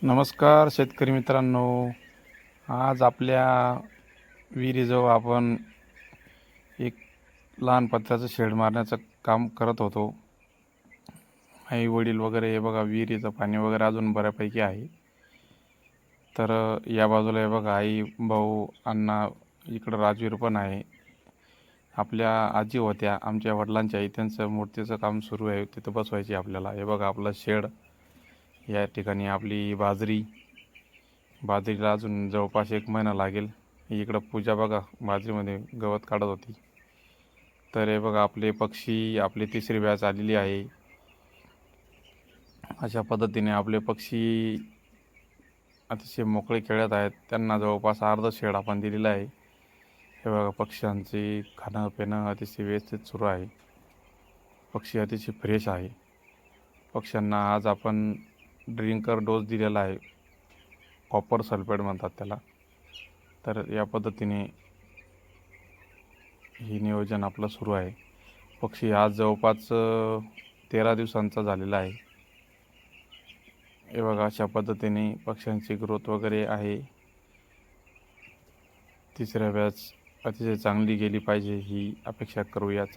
नमस्कार शेतकरी मित्रांनो. आज आपल्या विहिरीजवळ आपण एक लहान पत्र्याचं शेड मारण्याचं काम करत होतो. आई वडील वगैरे हे बघा, विहिरीचं पाणी वगैरे अजून बऱ्यापैकी आहे. तर या बाजूला हे बघा, आई, भाऊ, अण्णा, इकडं राजवीर पण आहे. आपल्या आजी होत्या, आमच्या वडिलांच्या आई, त्यांचं मूर्तीचं काम सुरू आहे, तिथं बसवायची आपल्याला. हे बघा आपलं शेड. या ठिकाणी आपली बाजरीला अजून जवळपास 1 महिना लागेल. इकडं पूजा बघा बाजरीमध्ये गवत काढत होती. तर हे बघा आपले पक्षी, आपली तिसरी बॅच आलेली आहे. अशा पद्धतीने आपले पक्षी अतिशय मोकळे खेळत आहेत. त्यांना जवळपास अर्ध शेड आपण दिलेलं आहे. हे बघा पक्ष्यांचे खाणं पिणं अतिशय व्यवस्थित सुरू आहे. पक्षी अतिशय फ्रेश आहे. पक्ष्यांना आज आपण ड्रिंकर डोस दिलेला आहे, कॉपर सल्फेट म्हणतात त्याला. तर या पद्धतीने हे नियोजन आपलं सुरू आहे. पक्षी आज जवळपास 13 दिवसांचा झालेला आहे. हे बघा अशा पद्धतीने पक्ष्यांची ग्रोथ वगैरे आहे. तिसऱ्या बॅच अतिशय चांगली गेली पाहिजे ही अपेक्षा करूया. चला.